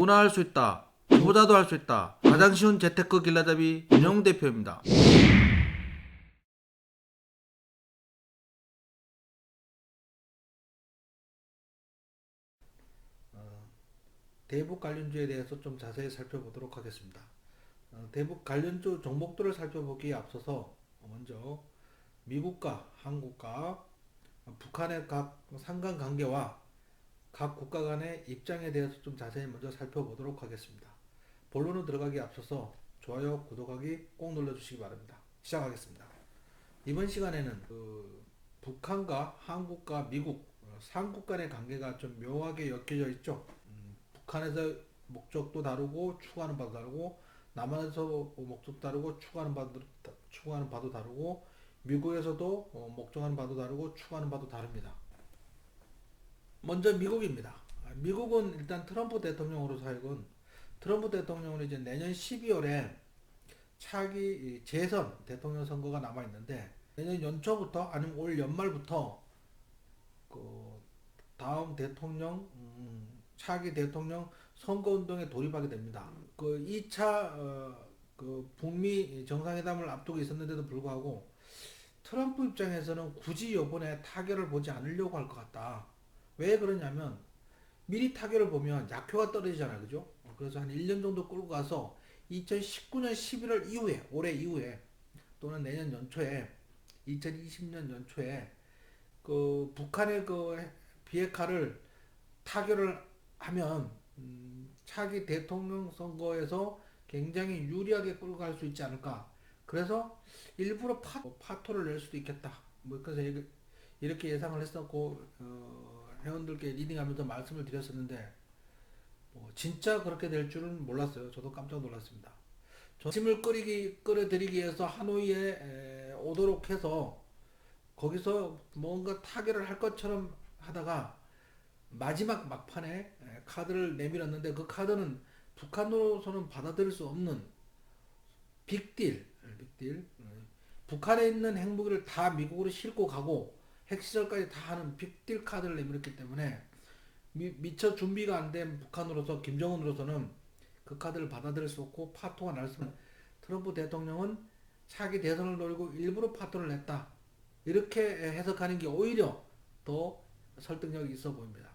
누구나 할 수 있다. 누구보다도 할 수 있다. 가장 쉬운 재테크 길라잡이 윤영 대표입니다. 대북 관련주에 대해서 좀 자세히 살펴보도록 하겠습니다. 대북 관련주 종목들을 살펴보기에 앞서서 먼저 미국과 한국과 북한의 각 상관관계와 각 국가 간의 입장에 대해서 좀 자세히 먼저 살펴보도록 하겠습니다. 본론으로 들어가기에 앞서서 좋아요, 구독하기 꼭 눌러주시기 바랍니다. 시작하겠습니다. 이번 시간에는 북한과 한국과 미국 삼국 간의 관계가 좀 묘하게 엮여져 있죠. 북한에서 목적도 다르고 추구하는 바도 다르고, 남한에서 목적 다르고 추구하는 바도 다르고, 미국에서도 목적하는 바도 다르고 추구하는 바도 다릅니다. 먼저 미국입니다. 미국은 일단 트럼프 대통령으로서 하여금, 트럼프 대통령은 이제 내년 12월에 차기 재선 대통령 선거가 남아 있는데, 내년 연초부터 아니면 올 연말부터 그 다음 대통령 차기 대통령 선거 운동에 돌입하게 됩니다. 그 2차 그 북미 정상회담을 앞두고 있었는데도 불구하고 트럼프 입장에서는 굳이 이번에 타결을 보지 않으려고 할 것 같다. 왜 그러냐면 미리 타결을 보면 약효가 떨어지잖아요. 그죠? 그래서 한 1년 정도 끌고 가서 2019년 11월 이후에, 올해 이후에 또는 내년 연초에, 2020년 연초에 그 북한의 그 비핵화를 타결을 하면 차기 대통령 선거에서 굉장히 유리하게 끌고 갈 수 있지 않을까. 그래서 일부러 파토를 낼 수도 있겠다. 뭐 그래서 이렇게 예상을 했었고, 회원들께 리딩하면서 말씀을 드렸었는데, 진짜 그렇게 될 줄은 몰랐어요. 저도 깜짝 놀랐습니다. 점심을 끌어들이기 위해서 하노이에 오도록 해서 거기서 뭔가 타결을 할 것처럼 하다가 마지막 막판에 카드를 내밀었는데, 그 카드는 북한으로서는 받아들일 수 없는 빅딜. 북한에 있는 핵무기를 다 미국으로 싣고 가고 핵시설까지 다 하는 빅딜 카드를 내밀었기 때문에 미처 준비가 안 된 북한으로서, 김정은으로서는 그 카드를 받아들일 수 없고 파토가 날 수는. 트럼프 대통령은 차기 대선을 노리고 일부러 파토를 냈다. 이렇게 해석하는 게 오히려 더 설득력이 있어 보입니다.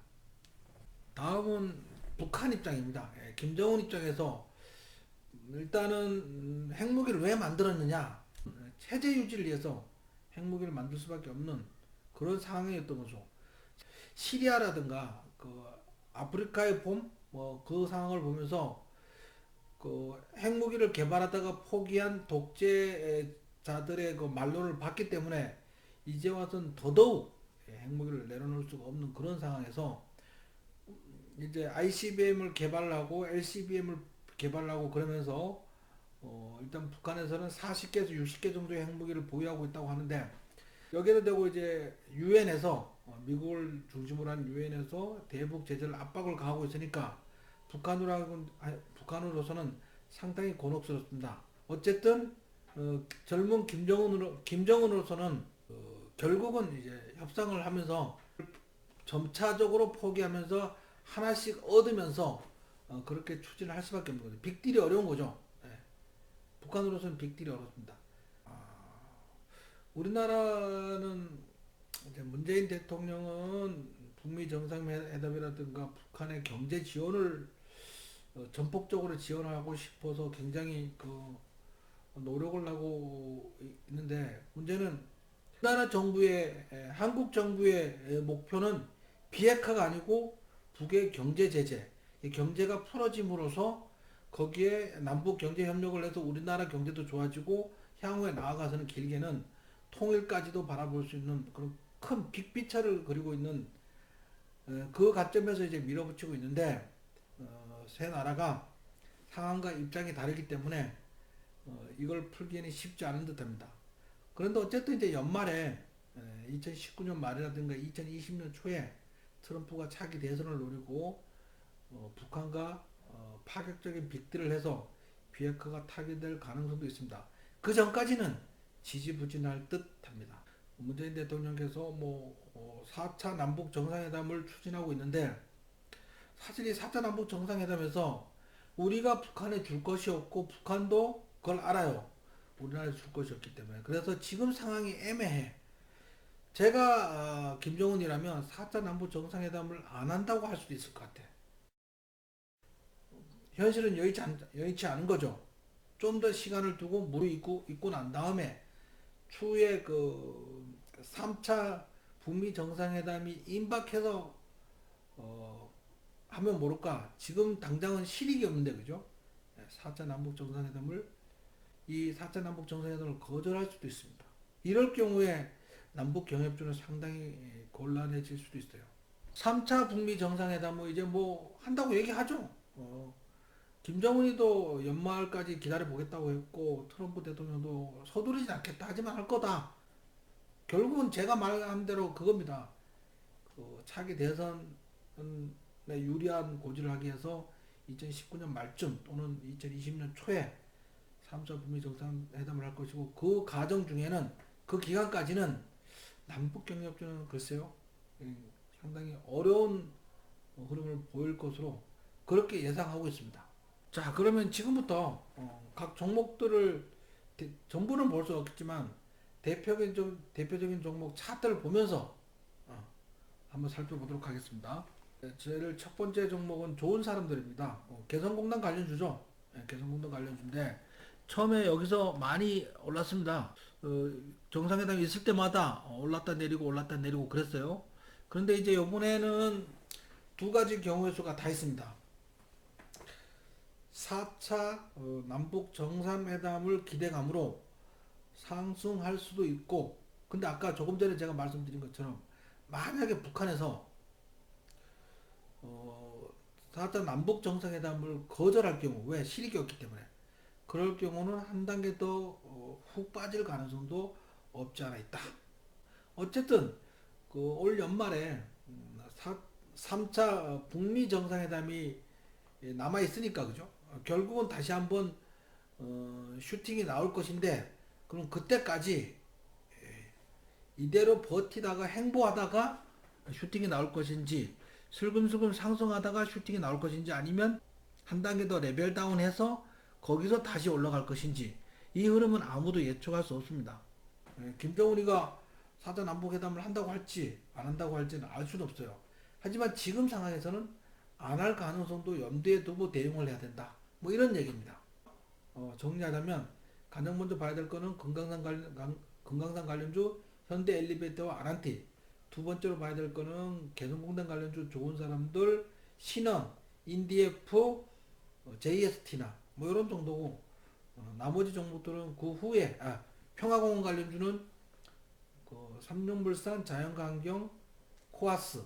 다음은 북한 입장입니다. 김정은 입장에서 일단은 핵무기를 왜 만들었느냐, 체제 유지를 위해서 핵무기를 만들 수밖에 없는 그런 상황이었던 거죠. 시리아라든가 그 아프리카의 봄, 뭐 그 상황을 보면서 그 핵무기를 개발하다가 포기한 독재자들의 그 말론을 봤기 때문에 이제 와서는 더더욱 핵무기를 내려놓을 수가 없는 그런 상황에서 이제 ICBM을 개발하고 LCBM을 개발하고 그러면서 일단 북한에서는 40개에서 60개 정도의 핵무기를 보유하고 있다고 하는데, 여기에도 되고 이제 유엔에서 미국을 중심으로 한 유엔에서 대북 제재를 압박을 가하고 있으니까 북한으로서는 상당히 곤혹스럽습니다. 어쨌든 젊은 김정은으로서는 결국은 이제 협상을 하면서 점차적으로 포기하면서 하나씩 얻으면서 그렇게 추진을 할 수밖에 없는 거죠. 빅딜이 어려운 거죠. 예. 북한으로서는 빅딜이 어렵습니다. 우리나라는 이제 문재인 대통령은 북미 정상회담이라든가 북한의 경제 지원을 전폭적으로 지원하고 싶어서 굉장히 그 노력을 하고 있는데, 문제는 우리나라 정부의, 한국 정부의 목표는 비핵화가 아니고 북의 경제 제재, 이 경제가 풀어짐으로써 거기에 남북 경제 협력을 해서 우리나라 경제도 좋아지고 향후에 나아가서는 길게는 통일까지도 바라볼 수 있는 그런 큰 빅피처를 그리고 있는 그 관점에서 이제 밀어붙이고 있는데, 세 나라가 상황과 입장이 다르기 때문에 이걸 풀기는 쉽지 않은 듯합니다. 그런데 어쨌든 이제 연말에 2019년 말이라든가 2020년 초에 트럼프가 차기 대선을 노리고 북한과 파격적인 빅딜을 해서 비핵화가 타결될 가능성도 있습니다. 그 전까지는 지지부진할 듯합니다. 문재인 대통령께서 4차 남북 정상회담을 추진하고 있는데, 사실 이 4차 남북 정상회담에서 우리가 북한에 줄 것이 없고 북한도 그걸 알아요. 우리나라에 줄 것이 없기 때문에. 그래서 지금 상황이 애매해. 제가 김정은이라면 4차 남북 정상회담을 안 한다고 할 수도 있을 것 같아. 현실은 여의치 않은 거죠. 좀 더 시간을 두고 무르익고 난 다음에 추후에 그 3차 북미 정상회담이 임박해서 하면 모를까. 지금 당장은 실익이 없는데 그죠? 4차 남북 정상회담을 이 4차 남북 정상회담을 거절할 수도 있습니다. 이럴 경우에 남북 경협주는 상당히 곤란해질 수도 있어요. 3차 북미 정상회담은 이제 뭐 한다고 얘기하죠. 김정은이도 연말까지 기다려 보겠다고 했고 트럼프 대통령도 서두르지 않겠다 하지만 할 거다. 결국은 제가 말한 대로 그겁니다. 그 차기 대선에 유리한 고지를 하기 위해서 2019년 말쯤 또는 2020년 초에 3차 북미 정상회담을 할 것이고 그 과정 중에는 그 기간까지는 남북 경협주는 글쎄요 상당히 어려운 흐름을 보일 것으로 그렇게 예상하고 있습니다. 자 그러면 지금부터 각 종목들을 전부는 볼 수 없겠지만 대표적인 종목 차트를 보면서 한번 살펴보도록 하겠습니다. 제일 첫 번째 종목은 좋은 사람들입니다. 개성공단 관련주죠. 개성공단 관련주인데 처음에 여기서 많이 올랐습니다. 정상회담이 있을 때마다 올랐다 내리고 그랬어요. 그런데 이제 이번에는 두 가지 경우의 수가 다 있습니다. 4차 남북 정상회담을 기대감으로 상승할 수도 있고 근데 아까 조금 전에 제가 말씀드린 것처럼 만약에 북한에서 4차 남북 정상회담을 거절할 경우 왜 실익이 없기 때문에 그럴 경우는 한 단계 더 훅 빠질 가능성도 없지 않아 있다. 어쨌든 그 올 연말에 3차 북미 정상회담이 남아 있으니까 그죠? 결국은 다시 한번 슈팅이 나올 것인데 그럼 그때까지 이대로 버티다가 행보하다가 슈팅이 나올 것인지 슬금슬금 상승하다가 슈팅이 나올 것인지 아니면 한 단계 더 레벨 다운해서 거기서 다시 올라갈 것인지 이 흐름은 아무도 예측할 수 없습니다. 김정은이가 사자 남북회담을 한다고 할지 안 한다고 할지는 알 수는 없어요. 하지만 지금 상황에서는 안 할 가능성도 염두에 두고 대응을 해야 된다. 뭐 이런 얘기입니다. 정리하자면 가장 먼저 봐야 될 거는 금강산 관련주 현대 엘리베이터와 아란티. 두 번째로 봐야 될 거는 개성공단 관련주 좋은 사람들 신원, 인디에프, JST나 뭐 이런 정도고 나머지 종목들은 그 후에 평화공원 관련주는 그 삼룡물산, 자연환경, 코아스,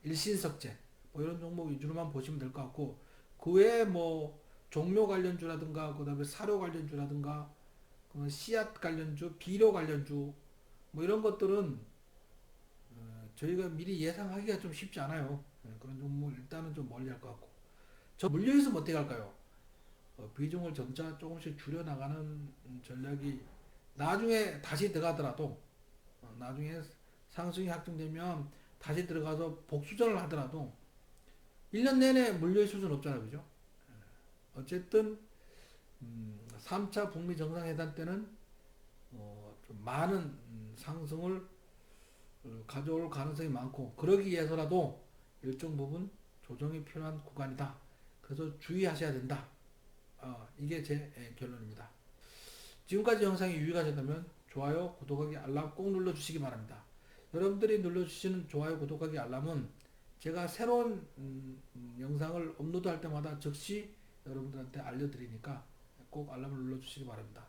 일신석재 뭐 이런 종목 위주로만 보시면 될 것 같고 그 외에 뭐 종료 관련주라든가 그다음에 사료 관련주라든가 씨앗 관련주, 비료 관련주 뭐 이런 것들은 저희가 미리 예상하기가 좀 쉽지 않아요. 그런 종목 일단은 좀 멀리 할 것 같고 저 물려 있으면 어떻게 할까요? 비중을 점차 조금씩 줄여 나가는 전략이 나중에 다시 들어가더라도 나중에 상승이 확정되면 다시 들어가서 복수전을 하더라도 1년 내내 물려있을 수는 없잖아요. 그죠? 어쨌든 3차 북미 정상회담 때는 좀 많은 상승을 가져올 가능성이 많고 그러기 위해서라도 일정 부분 조정이 필요한 구간이다. 그래서 주의하셔야 된다. 이게 제 결론입니다. 지금까지 영상이 유익하셨다면 좋아요, 구독하기, 알람 꼭 눌러주시기 바랍니다. 여러분들이 눌러주시는 좋아요, 구독하기, 알람은 제가 새로운 영상을 업로드할 때마다 즉시 여러분들한테 알려드리니까 꼭 알람을 눌러주시기 바랍니다.